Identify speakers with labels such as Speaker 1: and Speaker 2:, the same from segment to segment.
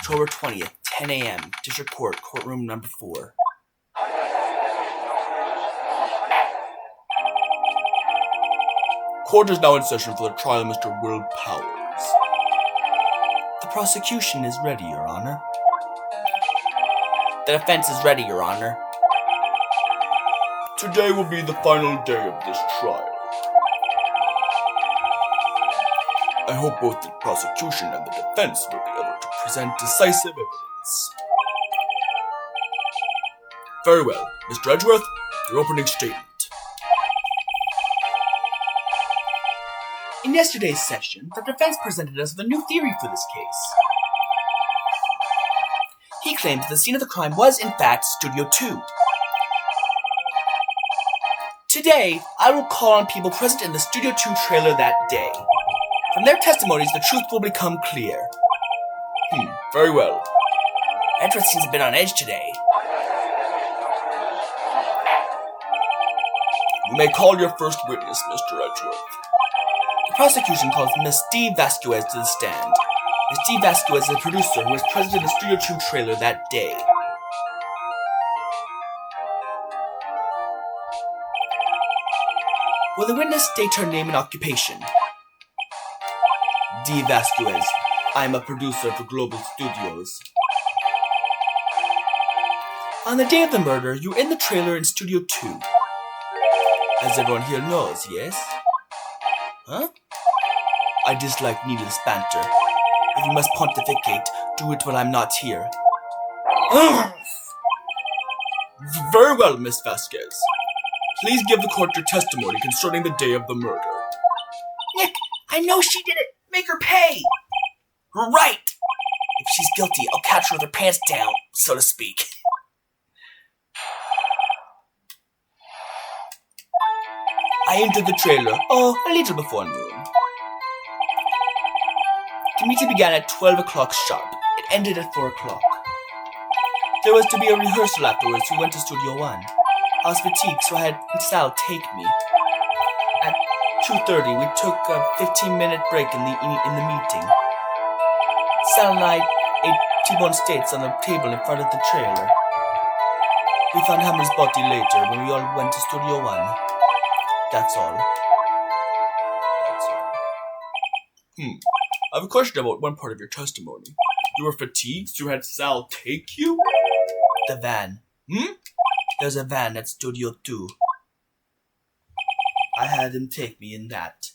Speaker 1: October 20th, 10 a.m., District Court, Courtroom Number 4. Court is now in session for the trial of Mr. Will Powers. The prosecution is ready, Your Honor. The defense is ready, Your Honor. Today will be the final day of this trial. I hope both the prosecution and the defense will be able to present decisive evidence. Very well. Mr. Edgeworth, your opening statement. In yesterday's session, the defense presented us with a new theory for this case. He claims the scene of the crime was, in fact, Studio 2. Today, I will call on people present in the Studio 2 trailer that day. From their testimonies, the truth will become clear. Very well. Edgeworth seems a bit on edge today. You may call your first witness, Mr. Edgeworth. The prosecution calls Miss Dee Vasquez to the stand. Miss Dee Vasquez is a producer who was present in the Studio 2 trailer that day. Will the witness state her name and occupation? Dee Vasquez. I am a producer for Global Studios. On the day of the murder, you were in the trailer in Studio 2. As everyone here knows, yes? Huh? I dislike needless banter. If you must pontificate, do it when I'm not here. Very well, Miss Vasquez. Please give the court your testimony concerning the day of the murder. Nick, I know she did it. Make her pay. Right. If she's guilty, I'll catch her with her pants down, so to speak. I entered the trailer, a little before noon. The meeting began at 12 o'clock sharp. It ended at 4 o'clock. There was to be a rehearsal afterwards, so we went to Studio 1. I was fatigued, so I had Sal take me. At 2:30, we took a 15-minute break in the meeting. Sal and I ate T-bone steaks on the table in front of the trailer. We found Hammer's body later when we all went to Studio 1. That's all. I have a question about one part of your testimony. You were fatigued, so you had Sal take you? The van. There's a van at Studio 2. I had him take me in that.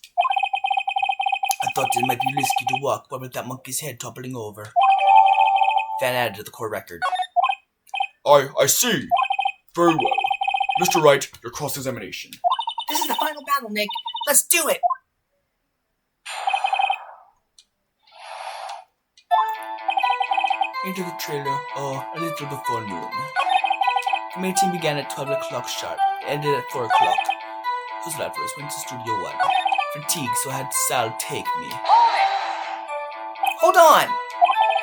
Speaker 1: I thought it might be risky to walk, but with that monkey's head toppling over. Van added to the court record. I see. Very well. Mr. Wright, your cross-examination. This is the final battle, Nick. Let's do it! Into the trailer, a little before noon. The meeting began at 12 o'clock sharp. It ended at 4 o'clock. Those lovers went to Studio 1. Fatigued, so I had Sal take me. Hold on!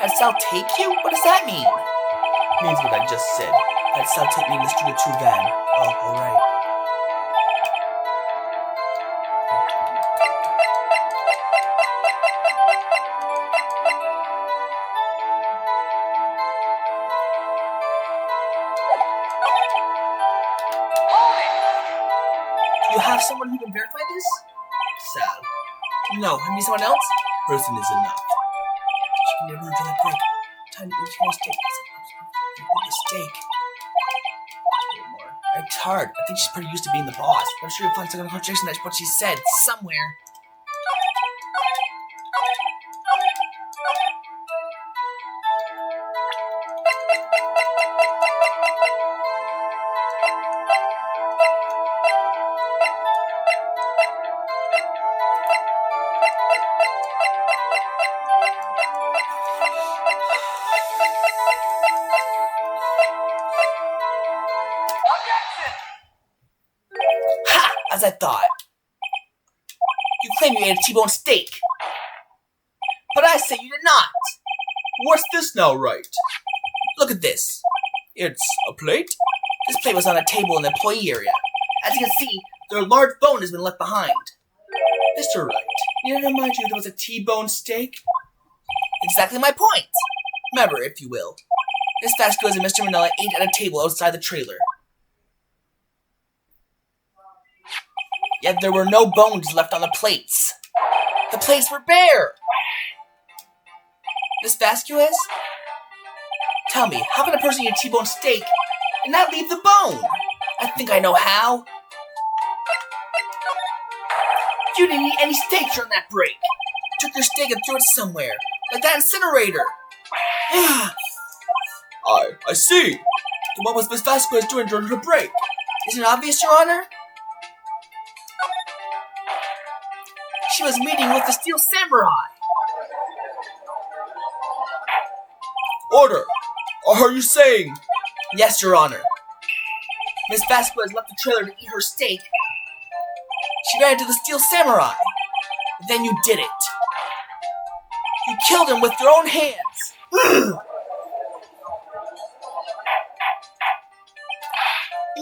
Speaker 1: Had Sal take you? What does that mean? It means what I just said. Had Sal take me in the Studio 2 van. Alright. You have someone who can verify this? Sal. No, I need someone else? Person is enough. She can never do that break. Time to eat mistake. Mistake. It's hard. I think she's pretty used to being the boss. But I'm sure you'll find some contradiction that's what she said somewhere. As I thought. You claim you ate a T-bone steak. But I say you did not. What's this now, Wright? Look at this. It's a plate? This plate was on a table in the employee area. As you can see, their large bone has been left behind. Mr. Wright, did I remind you there was a T-bone steak? Exactly my point. member, if you will. Miss Vasquez and Mr. Manila ate at a table outside the trailer. Yet there were no bones left on the plates. The plates were bare! Miss Vasquez? Tell me, how can a person eat a T-bone steak and not leave the bone? I think I know how. You didn't eat any steak during that break. You took your steak and threw it somewhere, like that incinerator. I see. Then what was Miss Vasquez doing during her break? Isn't it obvious, Your Honor? She was meeting with the Steel Samurai. Order! Are you saying? Yes, Your Honor. Miss Vasquez left the trailer to eat her steak. She ran into the Steel Samurai. Then you did it. You killed him with your own hands.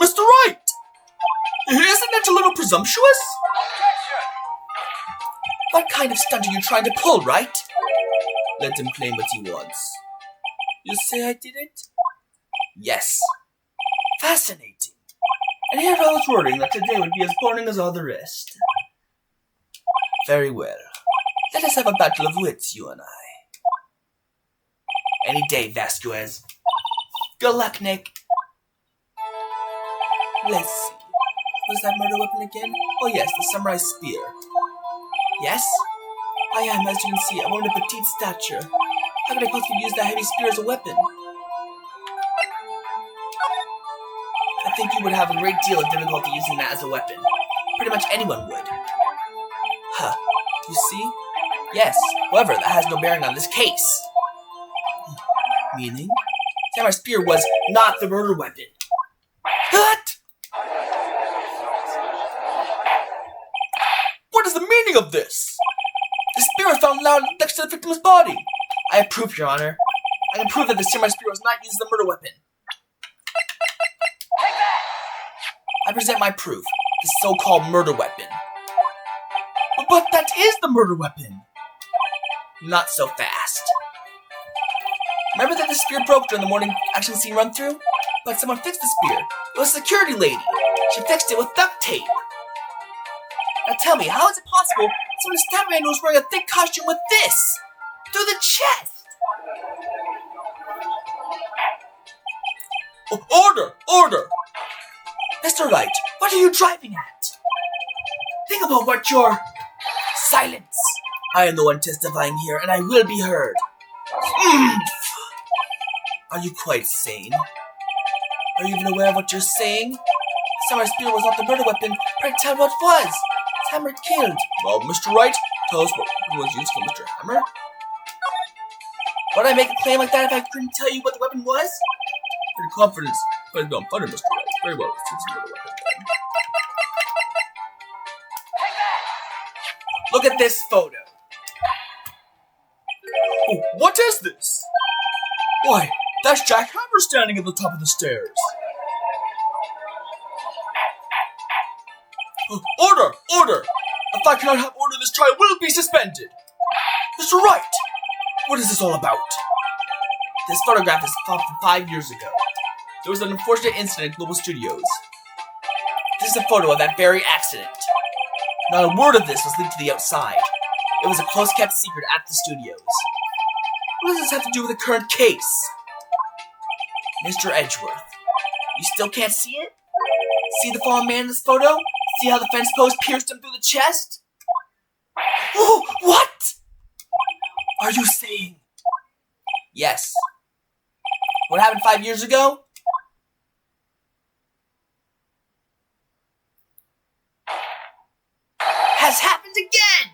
Speaker 1: Mr. Wright! Isn't it a little presumptuous? What kind of stunt are you trying to pull, Wright? Let him claim what he wants. You say I did it? Yes. Fascinating. And here I was worrying that today would be as boring as all the rest. Very well. Let us have a battle of wits, you and I. Any day, Vasquez. Good luck, Nick. Let's see. Was that murder weapon again? Oh yes, the samurai spear. Yes? I am, as you can see, a woman of petite stature. How could I possibly use that heavy spear as a weapon? I think you would have a great deal of difficulty using that as a weapon. Pretty much anyone would. Huh. You see? Yes. However, that has no bearing on this case. Meaning? Samurai spear was not the murder weapon. What? What is the meaning of this? The spear was found lying next to the victim's body. I approve, Your Honor. I can prove that the samurai spear was not used as a murder weapon. I present my proof, the so-called murder weapon. But that is the murder weapon! Not so fast. Remember that the spear broke during the morning action scene run-through? But someone fixed the spear. It was a security lady. She fixed it with duct tape. Now tell me, how is it possible someone stabbed a man who was wearing a thick costume with this? Through the chest! Order! Order! Mr. Wright, what are you driving at? Think about what you're... Silence! I am the one testifying here, and I will be heard. Are you quite sane? Are you even aware of what you're saying? Samurai spear was not the murder weapon. Pray tell what was. Hammer killed. Well, Mr. Wright, tell us what was used for Mr. Hammer. Would I make a claim like that if I couldn't tell you what the weapon was? Pretty confidence. But no, funny, Mr. Wright. Very well. It's a murder weapon. Look at this photo. Oh, what is this? Why, that's Jack Hammer standing at the top of the stairs. Order! Order! If I cannot have order, this trial will be suspended. Mr. Wright! What is this all about? This photograph is from 5 years ago. There was an unfortunate incident at Global Studios. This is a photo of that very accident. Not a word of this was leaked to the outside. It was a close-kept secret at the studios. What does this have to do with the current case? Mr. Edgeworth, you still can't see it? See the fallen man in this photo? See how the fence post pierced him through the chest? Oh, what? Are you saying? Yes. What happened 5 years ago? Has happened again!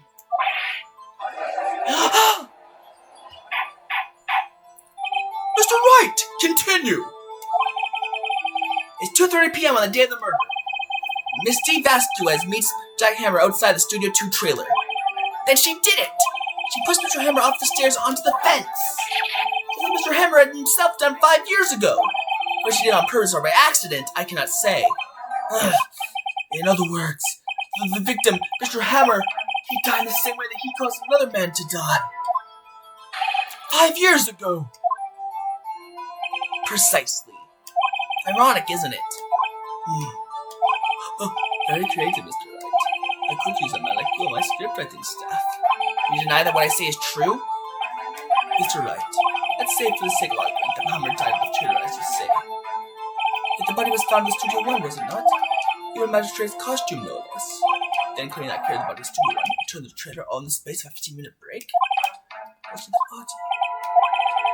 Speaker 1: Mr. Wright, continue! It's 2:30 p.m. on the day of the murder. Miss Dee Vasquez meets Jack Hammer outside the Studio 2 trailer. Then she did it! She pushed Mr. Hammer off the stairs onto the fence. Something Mr. Hammer had himself done 5 years ago. Whether she did it on purpose or by accident, I cannot say. In other words, the victim, Mr. Hammer, he died in the same way that he caused another man to die. 5 years ago! Precisely. Ironic, isn't it? Oh, very creative, Mr. Wright. I could use a man like you on my scriptwriting staff. You deny that what I say is true? Mr. Wright, let's say for the sake of argument that Hammer died of traitor, as you say. Yet the body was found in Studio 1, was it not? Even magistrate's costume, no less. Then could he not carry the body to Studio 1 and turn the traitor all in the space of a 15-minute break? What's the body?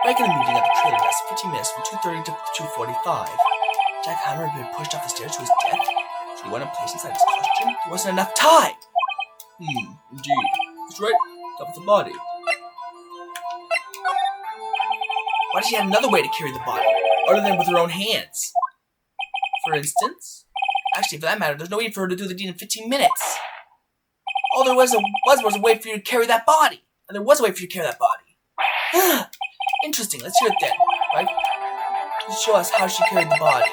Speaker 1: Back in the meeting at the trailer last 15 minutes from 2:30 to 2:45, Jack Hammer had been pushed off the stairs to his death. Should he want to place inside his costume? There wasn't enough time! Indeed. That's right. That was the body. Why does she have another way to carry the body, other than with her own hands? For instance? Actually, for that matter, there's no need for her to do the deed in 15 minutes. All there was a way for you to carry that body. And there was a way for you to carry that body. Interesting, let's hear it then, right? Just show us how she carried the body.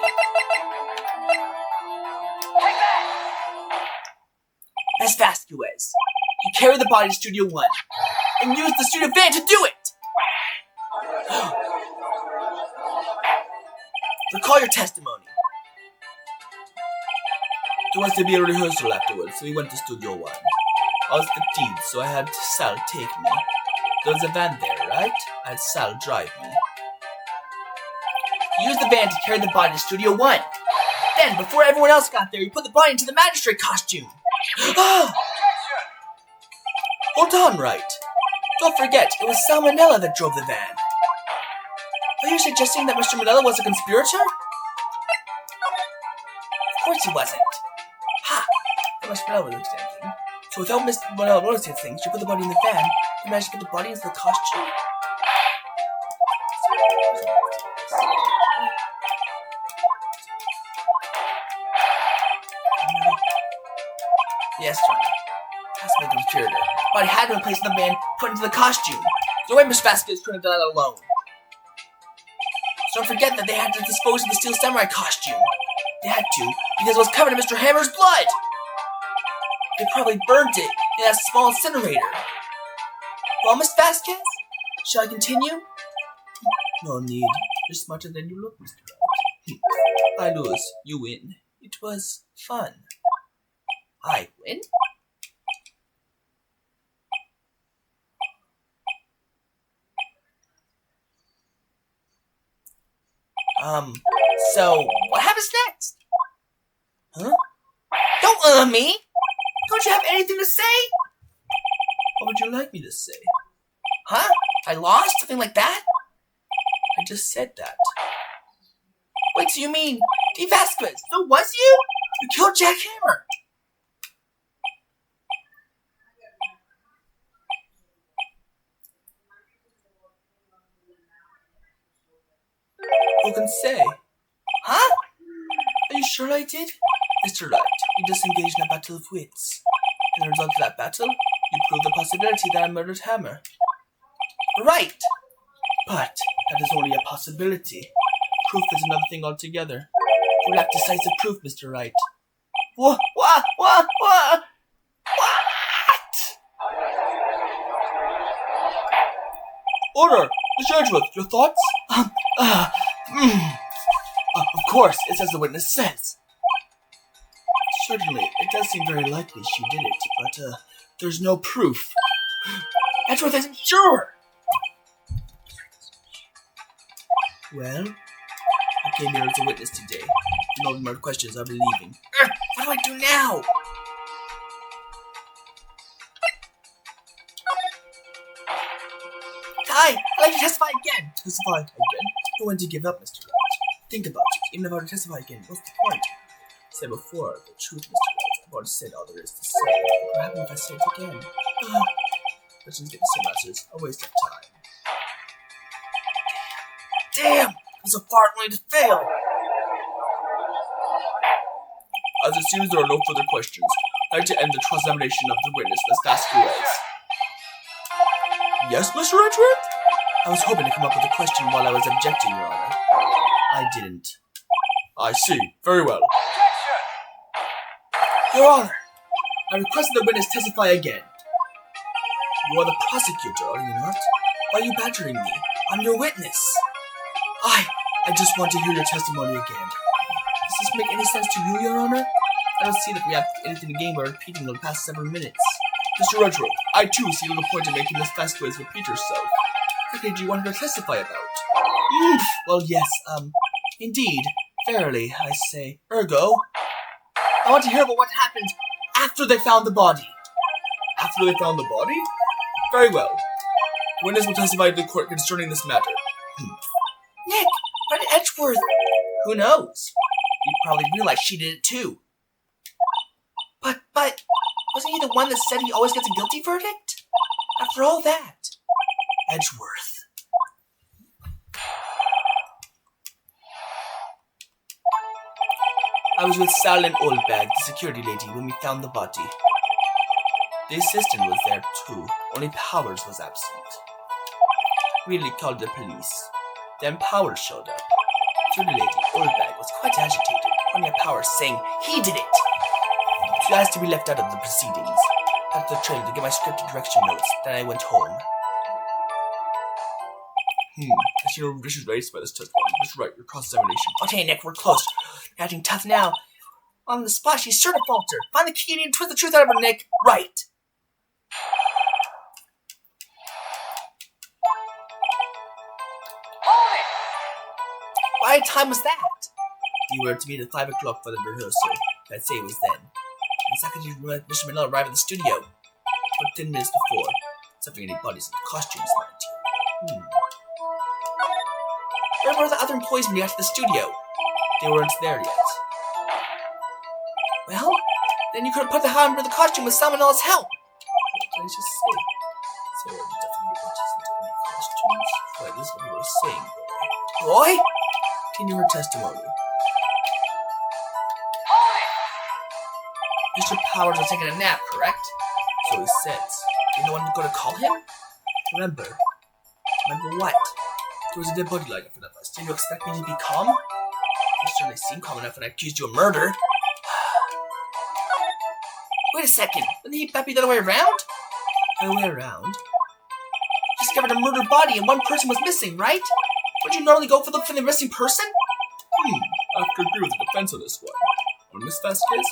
Speaker 1: Miss Vasquez, you carried the body to Studio 1 and used the studio van to do it! Recall your testimony. There was to be a rehearsal afterwards, so we went to Studio 1. I was fatigued, so I had Sal take me. There was a van there, right? I had Sal drive me. He used the van to carry the body to Studio 1. Then, before everyone else got there, he put the body into the magistrate costume. Hold on, Wright. Don't forget, it was Salmonella that drove the van. Are you suggesting that Mr. Manella was a conspirator? Of course he wasn't. Ha! That Mr. Manella was anything. So without Mr. Manella noticing things, she put the body in the van and managed to put the body into the costume. Yes, John. That's my conspirator. The body had been placed in the van, put into the costume. No way Miss Vasquez couldn't have done that alone. So don't forget that they had to dispose of the Steel Samurai costume. They had to, because it was covered in Mr. Hammer's blood. They probably burned it in that small incinerator. Well, Miss Vasquez, shall I continue? No need. You're smarter than you look, Mr. Wright. I lose. You win. It was fun. I win? So, what happens next? Huh? Don't me! Don't you have anything to say? What would you like me to say? Huh? I lost? Something like that? I just said that. Wait, so you mean Dee Vasquez? So was you? You killed Jack Hammer! Who can say? Huh? Are you sure I did? Mr. Wright, you disengaged in a battle of wits. As a result of that battle, you proved the possibility that I murdered Hammer. Right! But that is only a possibility. Proof is another thing altogether. You lack decisive proof, Mr. Wright. What? Order! Mr. Edgeworth, your thoughts? Of course, it's as the witness says. Certainly, it does seem very likely she did it, but, there's no proof. Edgeworth isn't sure! Well, I came here as a witness today. No more questions, I'll be leaving. What do I do now? I'd like to testify again. Testify again? You're going to give up, Mr. Wright. Think about it. Even if I were to testify again, what's the point? I said before, the truth, Mr. Wright. I've already said all there is to say. What happens if I say it again? Questions get the same answers. A waste of time. Damn! I'm so far going to fail! As it seems there are no further questions, I'd like to end the cross-examination of the witness, Miss Vasquez. Yes, Mr. Edgeworth? I was hoping to come up with a question while I was objecting, Your Honor. I didn't. I see. Very well. Your Honor, I request the witness testify again. You are the prosecutor, are you not? Why are you badgering me? I'm your witness. I just want to hear your testimony again. Does this make any sense to you, Your Honor? I don't see that we have anything to gain by repeating the past several minutes. Mr. Rudgeworth, I too see little point in making Miss Vasquez repeat herself. Okay, do you want her to testify about? Well, yes, indeed. Verily, I say. Ergo, I want to hear about what happened after they found the body. After they found the body? Very well. Witness will testify to the court concerning this matter. Nick, but Edgeworth. Who knows? You probably realized she did it too. But, wasn't he the one that said he always gets a guilty verdict? After all that, Edgeworth. I was with Sal and Oldbag, the security lady, when we found the body. The assistant was there too, only Powers was absent. We immediately called the police. Then Powers showed up. Security lady, Oldbag, was quite agitated, pointing at Powers, saying he did it. She asked to be left out of the proceedings. I had to the train to get my scripted direction notes, then I went home. I see no issues raised by this testimony. Mr. Wright, your cross-examination. Okay, Nick, we're close. You're acting tough now. On the spot, she's sure to falter. Find the key and twist the truth out of her, Nick. Right. What time was that? You were to meet at 5 o'clock for the rehearsal. I'd say it was then. The secretary Mr. Manila arrived at the studio. About 10 minutes before. Except for any bodies and costumes, mind you. Where were the other employees when you got to the studio? They weren't there yet. Well, then you could have put the hand under the costume with someone else's help. What did I just say? Sarah definitely wasn't in any costumes. Right, this is what you were saying, boy. Boy? Continue her testimony. Mr. Powers was taking a nap, correct? So he says. You know when to go to call him? Remember what? There was a dead body lying up in that place. Did you expect me to be calm? You certainly seemed calm enough when I accused you of murder. Wait a second. Wouldn't that be the other way around? The other way around? You discovered a murdered body and one person was missing, right? Would you normally go for the missing person? I have to agree with the defense on this one. On Miss Vasquez?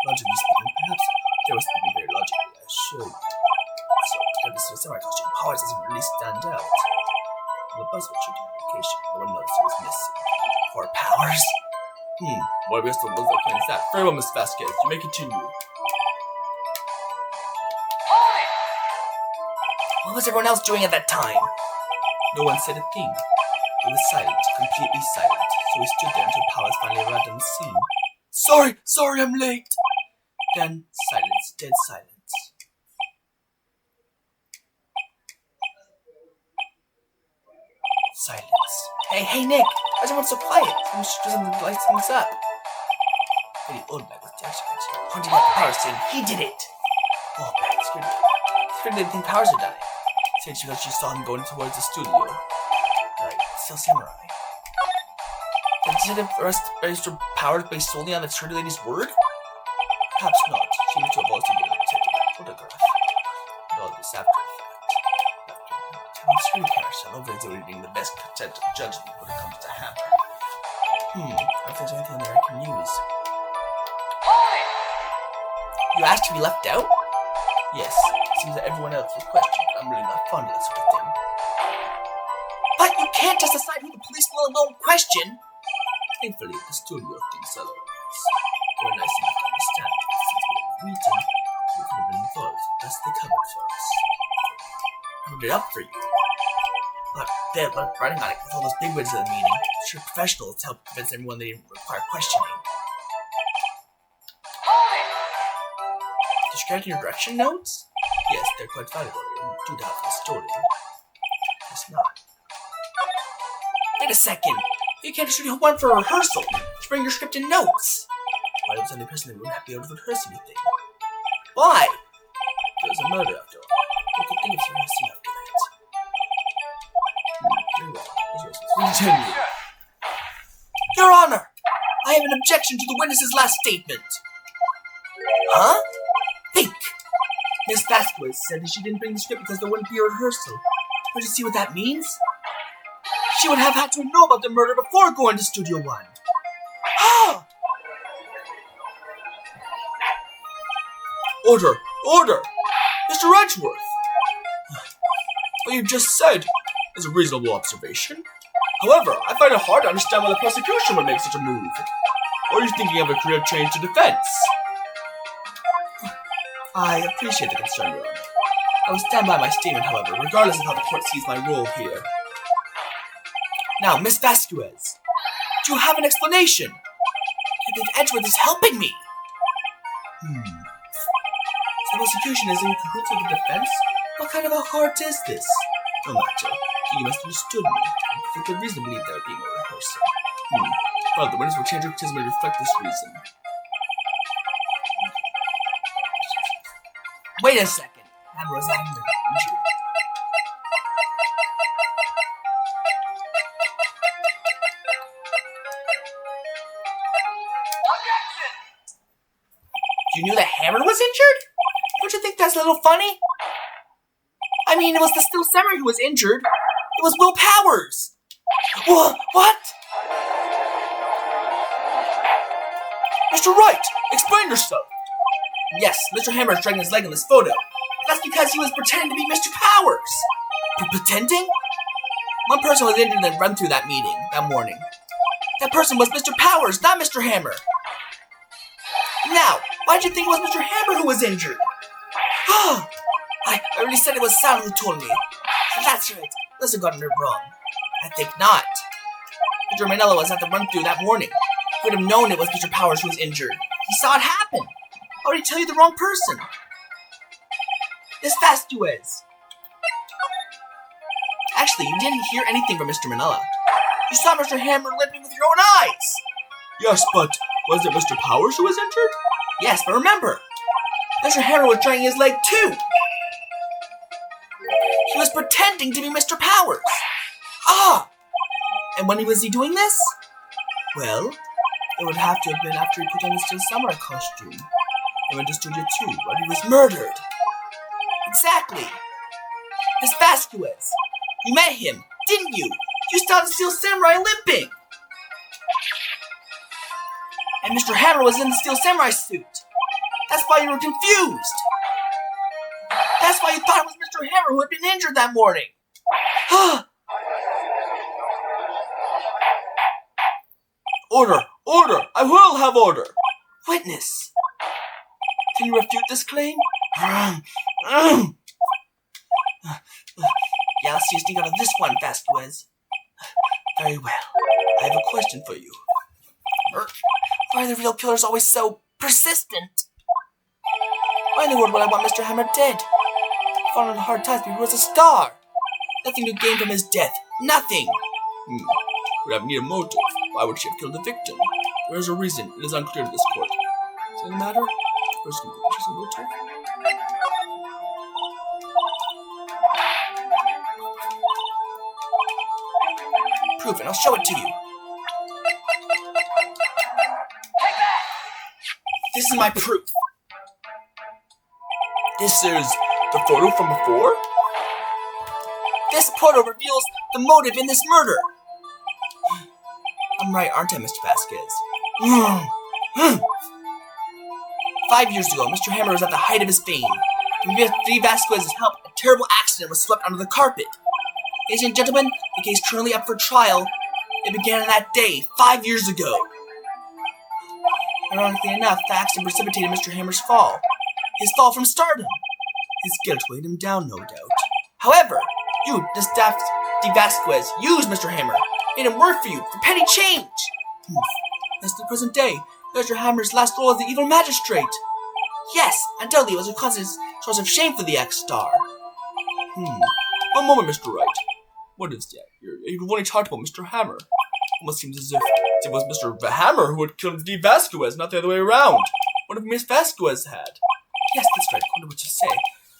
Speaker 1: Logically speaking, perhaps they were speaking very logically, I should. So, because this semi-costume Powers doesn't really stand out. The bus was shooting location. No one noticed he was missing. Poor Powers. What we still look like playing that? Very well, Miss Vasquez. You may continue. What was everyone else doing at that time? No one said a thing. It was silent, completely silent. So we stood there until Powers finally arrived on the scene. Sorry, I'm late. Then silence, dead silence. Silence. Hey, Nick! Why is everyone so quiet? Someone doesn't light things up. Lady Oldbag with agitated, pointing at Powers, saying he did it. Oldbag, scared didn't think Powers had done it. Said she because she saw him going towards the studio. Right, still samurai. Did it arrest Mr. Powers based solely on the security lady's word? Perhaps not. She needs to have also been detected that photograph. And all this after the fact. I'm screen camera over exhibiting the best content of judgment when it comes to hammer. If there's anything there I can use. You asked to be left out? Yes. It seems that everyone else was questioned, but I'm really not fond of that sort of thing. But you can't just decide who the police will alone question! Thankfully, the studio thinks otherwise. They were nice enough to understand that since we were in the meeting, we could have been involved. Thus they covered for us. I put it up for you. But they're writing on it with all those bigwigs of the meeting. Sure, professionals help convince everyone they didn't require questioning. Did you get your direction notes? Yes, they're quite valuable. You do have the story. Guess not. Wait a second. You can't just one for a rehearsal. Just bring your script and notes. Why was the only person that wouldn't be able to rehearse anything? Why? There was a murder after all. What could think of rehearsing after that? Very well. Continue. Your Honor! I have an objection to the witness's last statement. Huh? Think! Miss Vasquez said that she didn't bring the script because there wouldn't be a rehearsal. Don't you see what that means? She would have had to know about the murder before going to Studio One. Ah! Order! Order! Mr. Edgeworth! What you just said is a reasonable observation. However, I find it hard to understand why the prosecution would make such a move. Or are you thinking of a career change to defense? I appreciate the concern, Your Honor. I will stand by my statement, however, regardless of how the court sees my role here. Now, Miss Vasquez, do you have an explanation? I think Edgeworth is helping me. The prosecution is in cahoots with the defense? What kind of a heart is this? No matter. You must have understood me. I could reason to believe there being a rehearsal. Well, the witness will change her testimony to reflect this reason. Wait a second. Hammer was injured. You knew the Hammer was injured? Don't you think that's a little funny? I mean, it was the Steel Samurai who was injured. It was Will Powers. What? Mr. Wright, explain yourself. Yes, Mr. Hammer is dragging his leg in this photo. That's because he was pretending to be Mr. Powers. Pretending? One person was injured and run through that meeting that morning. That person was Mr. Powers, not Mr. Hammer. Now, why did you think it was Mr. Hammer who was injured? I already said it was Sal who told me. That's right. Unless I got it wrong. I think not. Mr. Manella was at the run-through that morning. He would have known it was Mr. Powers who was injured. He saw it happen. How did he tell you the wrong person? Miss Vasquez. Actually, you didn't hear anything from Mr. Manella. You saw Mr. Hammer limping with your own eyes. Yes, but was it Mr. Powers who was injured? Yes, but remember, Mr. Hammer was dragging his leg too. He was pretending to be Mr. Powers. And when was he doing this? Well, it would have to have been after he put on the Steel Samurai costume. He went to Studio 2, where he was murdered. Exactly. Miss Vasquez, you met him, didn't you? You saw the Steel Samurai limping. And Mr. Hammer was in the Steel Samurai suit. That's why you were confused. That's why you thought it was Mr. Hammer who had been injured that morning. Order! Order! I will have order! Witness! Can you refute this claim? Yeah, let's see you sneak out of this one, Vasquez. Very well. I have a question for you. Why are the real killers always so persistent? Why in the world would I want Mr. Hammer dead? He fought on hard times because he was a star. Nothing to gain from his death. Nothing. Would have needed a motive. Why would she have killed the victim? There is a reason. It is unclear to this court. Is it a matter? First conclusions and motive. Proof it. I'll show it to you. This is my proof. This is the photo from before? This photo reveals the motive in this murder. I'm right, aren't I, Mr. Vasquez? 5 years ago, Mr. Hammer was at the height of his fame. With Dee Vasquez's help, a terrible accident was swept under the carpet. Ladies and gentlemen, the case currently up for trial. It began on that day, 5 years ago. Ironically enough, the accident precipitated Mr. Hammer's fall. His fall from stardom. His guilt weighed him down, no doubt. However, you, Dee Vasquez, used Mr. Hammer. Made him work for you, for petty change. That's the present day. Mr. Hammer's last role as the evil magistrate. Yes, undoubtedly it was a constant source of shame for the ex-star. One moment, Mr. Wright. What is that? You've only talked about Mr. Hammer. Almost seems as if it was Mr. Hammer who had killed Dee Vasquez, not the other way around. What if Miss Vasquez had? Yes, that's right. I wonder what you say.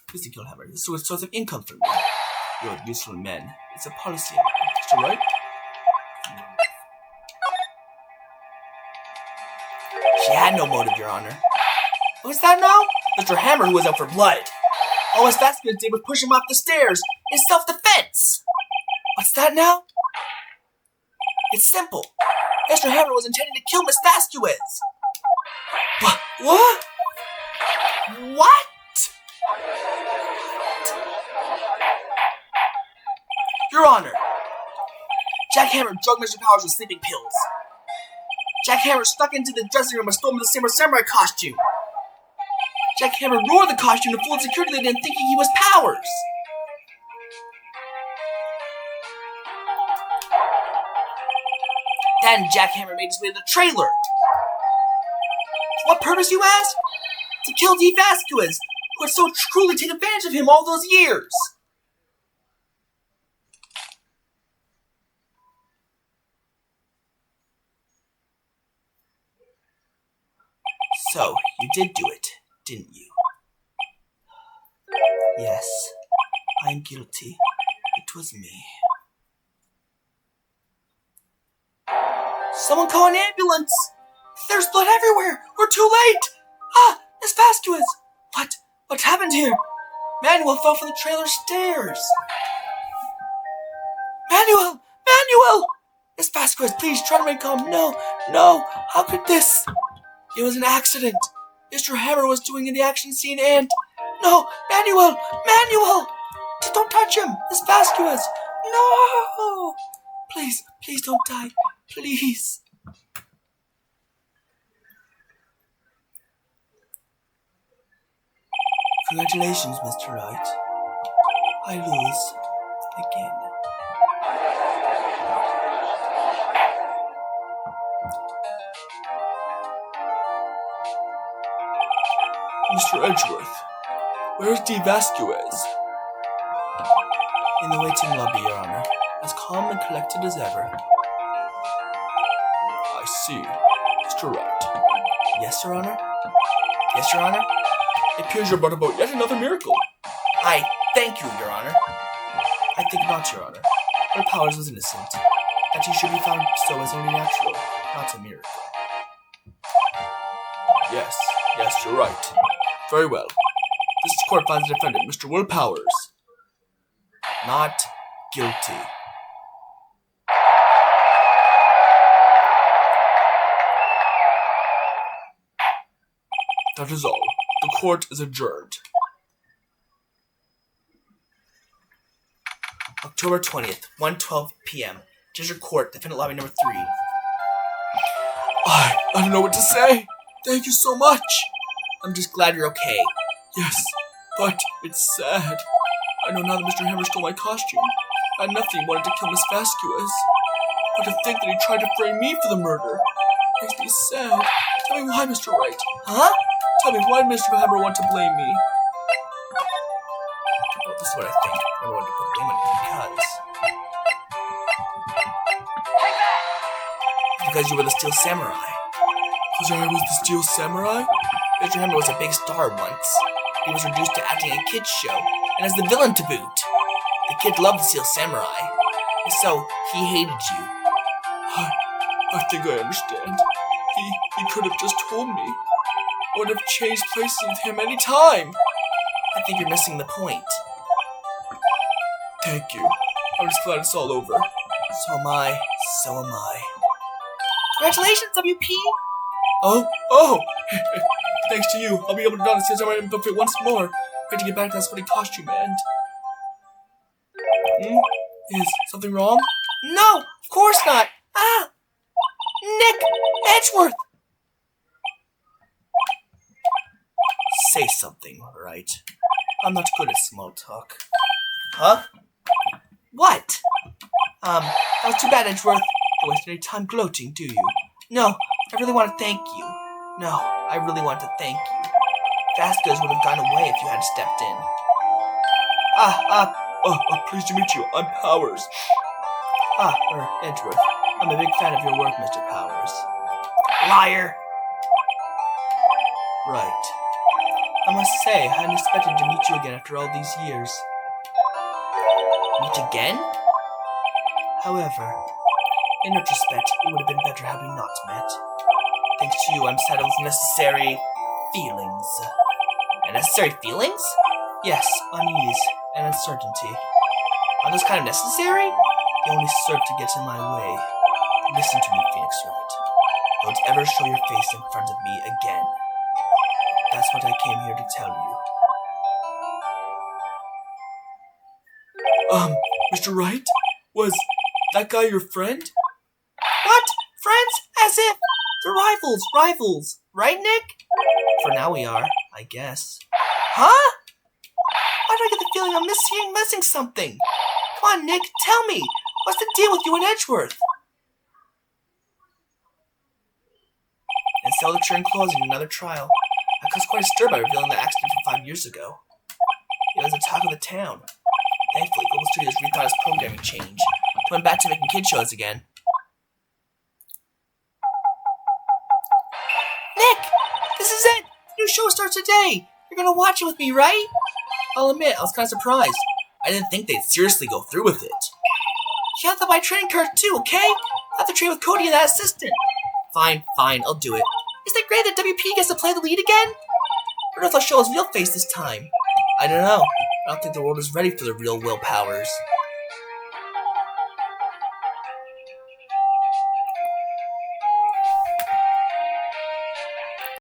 Speaker 1: Please kill Hammer. This is a source of income for me. You're useful men. It's a policy, Mr. Wright. She had no motive, Your Honor. Who's that now? Mr. Hammer, who was out for blood. All Miss Vasquez did was push him off the stairs in self-defense. What's that now? It's simple. Mr. Hammer was intending to kill Miss Vasquez. What? What? Your Honor, Jack Hammer drugged Mr. Powers with sleeping pills. Jack Hammer snuck into the dressing room and stole the samurai costume. Jack Hammer wore the costume to fool the security lady into thinking he was Powers. Then Jack Hammer made his way to the trailer. For what purpose, you ask? To kill Dee Vasquez, who had so cruelly taken advantage of him all those years. So, you did do it, didn't you? Yes, I'm guilty. It was me. Someone call an ambulance! There's blood everywhere! We're too late! Ah, Miss Vasquez! What happened here? Manuel fell from the trailer stairs! Manuel! Miss Vasquez, please try to remain calm. No, how could this? It was an accident. Mr. Hammer was doing in the action scene and... No, Manuel! Just don't touch him! Miss Vasquez! No! Please don't die. Please. Congratulations, Mr. Wright. I lose again. Mr. Edgeworth, where's Dee Vasquez? In the waiting lobby, Your Honor, as calm and collected as ever. I see. Mr. Wright. Yes, Your Honor? Yes, Your Honor? It appears you're brought about yet another miracle. I thank you, Your Honor. I think not, Your Honor. Her Powers was innocent. That he should be found so is only natural, not a miracle. Yes, you're right. Very well. This court finds the defendant, Mr. Will Powers, not guilty. That is all. The court is adjourned. October 20th, 1:12 p.m. District Court, Defendant Lobby number 3. I don't know what to say. Thank you so much. I'm just glad you're okay. Yes, but it's sad. I know now that Mr. Hammer stole my costume. I had nothing. He wanted to kill Miss Vasquez. But to think that he tried to frame me for the murder makes me sad. Tell me why, Mr. Wright. Huh? Tell me why Mr. Hammer want to blame me. Well, this is what I think. I wanted to put blame on you because you were the Steel Samurai. Because I was the Steel Samurai? Mr. Hammer was a big star once. He was reduced to acting in a kid's show, and as the villain to boot. The kid loved the Steel Samurai, and so he hated you. I think I understand. He could have just told me. I would have changed places with him any time. I think you're missing the point. Thank you. I'm just glad it's all over. So am I. Congratulations, WP! Oh! Thanks to you, I'll be able to don the Steel Samurai outfit once more. Ready to get back to that sweaty costume and... Is something wrong? No, of course not! Nick Edgeworth! Say something, Wright. I'm not good at small talk. Huh? What? That was too bad, Edgeworth. Don't waste any time gloating, do you? No, I really want to thank you. Vasquez would have gone away if you had stepped in. Pleased to meet you. I'm Powers. Edgeworth. I'm a big fan of your work, Mr. Powers. Liar! Right. I must say, I hadn't expected to meet you again after all these years. Meet again? However, in retrospect, it would have been better had we not met. Thanks to you, I'm saddled with necessary feelings. And necessary feelings? Yes, unease and uncertainty. Are those kind of necessary? They only serve to get in my way. Listen to me, Phoenix Wright. Don't ever show your face in front of me again. That's what I came here to tell you. Mr. Wright? Was that guy your friend? What? Friends? As if they're rivals. Right, Nick? For now we are, I guess. Huh? Why do I get the feeling I'm missing something? Come on, Nick, tell me. What's the deal with you and Edgeworth? And sell the train closing, another trial. I caused quite a stir by revealing the accident from 5 years ago. It was the talk of the town. Thankfully, Global Studios rethought its programming change. Went back to making kid shows again. Nick! This is it! The new show starts today! You're gonna watch it with me, right? I'll admit, I was kind of surprised. I didn't think they'd seriously go through with it. You have to buy train cards too, okay? I have to train with Cody and that assistant. Fine, I'll do it. Isn't it great that WP gets to play the lead again? What if I'll show his real face this time? I don't know. I don't think the world is ready for the real Will Powers.